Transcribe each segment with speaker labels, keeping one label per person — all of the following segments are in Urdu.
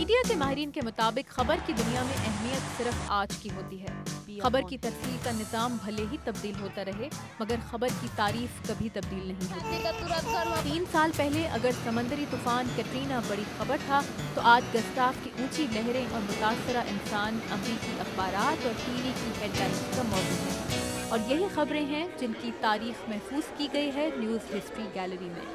Speaker 1: میڈیا کے ماہرین کے مطابق خبر کی دنیا میں اہمیت صرف آج کی ہوتی ہے۔ خبر کی ترسیل کا نظام بھلے ہی تبدیل ہوتا رہے مگر خبر کی تعریف کبھی تبدیل نہیں ہوتی۔ 3 سال پہلے اگر سمندری طوفان کٹرینا بڑی خبر تھا تو آج گستاف کی اونچی لہریں اور متاثرہ انسان امریکی اخبارات اور ٹی وی کی ہیڈ لائنز کا موضوع ہیں، اور یہی خبریں ہیں جن کی تاریخ محفوظ کی گئی ہے نیوز ہسٹری گیلری میں۔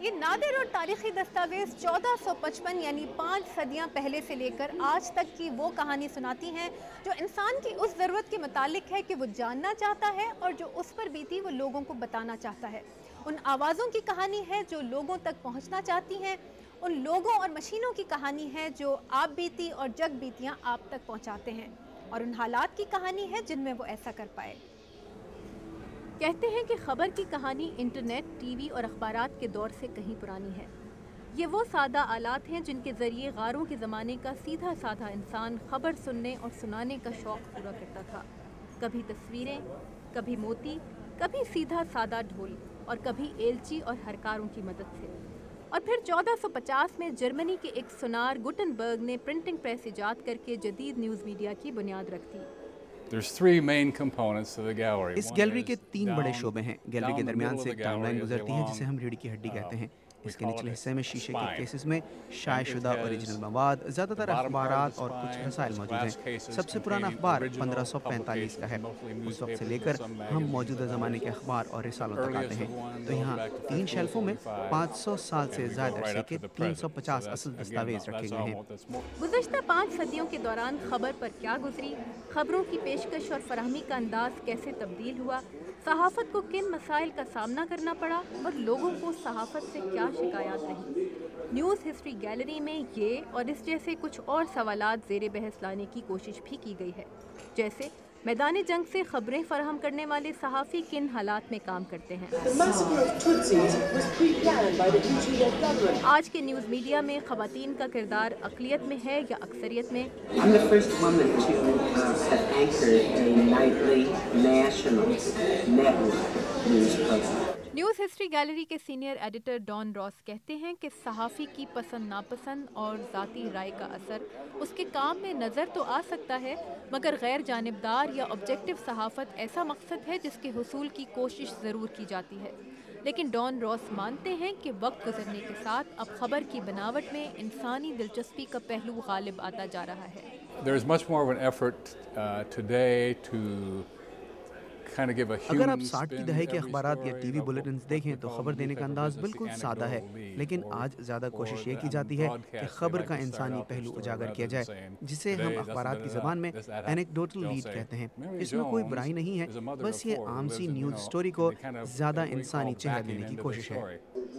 Speaker 2: یہ نادر اور تاریخی دستاویز 1455 یعنی 5 صدیاں پہلے سے لے کر آج تک کی وہ کہانی سناتی ہیں جو انسان کی اس ضرورت کے متعلق ہے کہ وہ جاننا چاہتا ہے اور جو اس پر بیتی وہ لوگوں کو بتانا چاہتا ہے۔ ان آوازوں کی کہانی ہے جو لوگوں تک پہنچنا چاہتی ہیں، ان لوگوں اور مشینوں کی کہانی ہے جو آپ بیتی اور جگ بیتیاں آپ تک پہنچاتے ہیں، اور ان حالات کی کہانی ہے جن میں وہ ایسا کر پائے۔
Speaker 1: کہتے ہیں کہ خبر کی کہانی انٹرنیٹ، ٹی وی اور اخبارات کے دور سے کہیں پرانی ہے۔ یہ وہ سادہ آلات ہیں جن کے ذریعے غاروں کے زمانے کا سیدھا سادھا انسان خبر سننے اور سنانے کا شوق پورا کرتا تھا۔ کبھی تصویریں، کبھی موتی، کبھی سیدھا سادہ ڈھول، اور کبھی ایلچی اور ہرکاروں کی مدد سے۔ اور پھر 1450 میں جرمنی کے ایک سونار گوٹنبرگ نے پرنٹنگ پریس ایجاد کر کے جدید نیوز میڈیا کی بنیاد رکھ دی۔
Speaker 3: اس گیلری کے 3 بڑے شعبے ہیں۔ گیلری کے درمیان سے ایک ٹائم لائن گزرتی ہے جسے ہم ریڑھ کی ہڈی کہتے ہیں۔ اس کے نچلے حصے میں شیشے کے کیسز میں شائع شدہ اوریجنل مواد، زیادہ تر اخبارات اور کچھ رسائل موجود ہیں۔ سب سے پرانا اخبار 1545 کا ہے۔ اس وقت سے لے کر ہم موجودہ زمانے کے اخبار اور رسالوں تک آتے ہیں۔ تو یہاں 3 شیلفوں میں 500 سال سے زائد عرصے کے 350 اصل دستاویز رکھے گئے ہیں۔
Speaker 1: گزشتہ 5 صدیوں کے دوران خبر پر کیا گزری، خبروں کی پیشکش اور فراہمی کا انداز کیسے تبدیل ہوا، صحافت کو کن مسائل کا سامنا کرنا پڑا اور لوگوں کو صحافت سے کیا شکایات رہیں۔ نیوز ہسٹری گیلری میں یہ اور اس جیسے کچھ اور سوالات زیر بحث لانے کی کوشش بھی کی گئی ہے، جیسے میدان جنگ سے خبریں فراہم کرنے والے صحافی کن حالات میں کام کرتے ہیں۔ آج کے نیوز میڈیا میں خواتین کا کردار اقلیت میں ہے یا اکثریت میں؟ نیوز ہسٹری گیلری کے سینئر ایڈیٹر ڈان راس کہتے ہیں کہ صحافی کی پسند ناپسند اور ذاتی رائے کا اثر اس کے کام میں نظر تو آ سکتا ہے، مگر غیر جانبدار یا آبجیکٹو صحافت ایسا مقصد ہے جس کے حصول کی کوشش ضرور کی جاتی ہے۔ لیکن ڈان راس مانتے ہیں کہ وقت گزرنے کے ساتھ اب خبر کی بناوٹ میں انسانی دلچسپی کا پہلو غالب آتا جا رہا ہے۔
Speaker 3: اگر آپ 60 کی دہائی کے اخبارات یا ٹی وی بلیٹنز دیکھیں تو خبر دینے کا انداز بالکل سادہ ہے، لیکن آج زیادہ کوشش یہ کی جاتی ہے کہ خبر کا انسانی پہلو اجاگر کیا جائے، جسے ہم اخبارات کی زبان میں اینیکڈوٹل لیڈ کہتے ہیں۔ اس میں کوئی برائی نہیں ہے، بس یہ عام سی نیوز سٹوری کو زیادہ انسانی چہرہ دینے کی کوشش ہے۔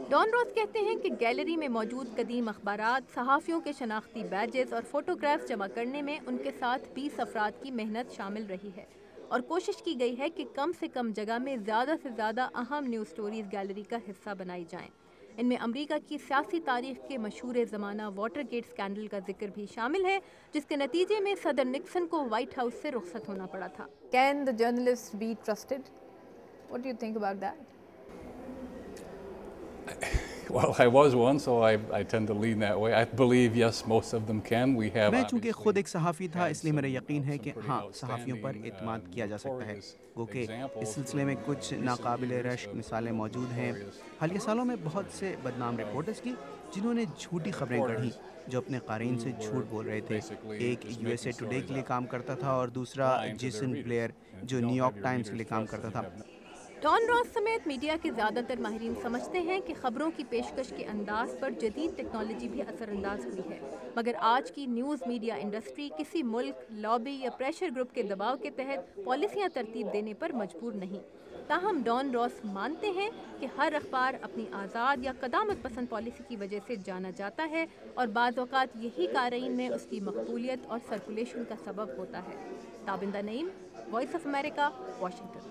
Speaker 1: ڈان راس کہتے ہیں کہ گیلری میں موجود قدیم اخبارات، صحافیوں کے شناختی بیجز اور فوٹوگرافز جمع کرنے میں ان کے ساتھ 20 افراد کی محنت شامل رہی ہے، اور کوشش کی گئی ہے کہ کم سے کم جگہ میں زیادہ سے زیادہ اہم نیوز سٹوریز گیلری کا حصہ بنائی جائیں۔ ان میں امریکہ کی سیاسی تاریخ کے مشہور زمانہ واٹر گیٹ اسکینڈل کا ذکر بھی شامل ہے، جس کے نتیجے میں صدر نکسن کو وائٹ ہاؤس سے رخصت ہونا پڑا تھا۔
Speaker 2: Can the journalists be trusted? What do you think about that?
Speaker 3: میں چونکہ خود ایک صحافی تھا اس لیے میرا یقین ہے کہ ہاں، صحافیوں پر اعتماد کیا جا سکتا ہے، گو کہ اس سلسلے میں کچھ ناقابل رشک مثالیں موجود ہیں۔ حالیہ سالوں میں بہت سے بدنام رپورٹرز کی جنہوں نے جھوٹی خبریں گڑھیں، جو اپنے قارئین سے جھوٹ بول رہے تھے۔ ایک USA ٹوڈے کے لیے کام کرتا تھا اور دوسرا جیسن بلیئر جو نیو یارک ٹائمز کے لیے کام کرتا تھا۔
Speaker 1: ڈان راس سمیت میڈیا کے زیادہ تر ماہرین سمجھتے ہیں کہ خبروں کی پیشکش کے انداز پر جدید ٹیکنالوجی بھی اثر انداز ہوئی ہے، مگر آج کی نیوز میڈیا انڈسٹری کسی ملک، لابی یا پریشر گروپ کے دباؤ کے تحت پالیسیاں ترتیب دینے پر مجبور نہیں۔ تاہم ڈان راس مانتے ہیں کہ ہر اخبار اپنی آزاد یا قدامت پسند پالیسی کی وجہ سے جانا جاتا ہے، اور بعض اوقات یہی قارئین میں اس کی مقبولیت اور سرکولیشن کا سبب ہوتا ہے۔ تابندہ نعیم، وائس آف امریکہ، واشنگٹن۔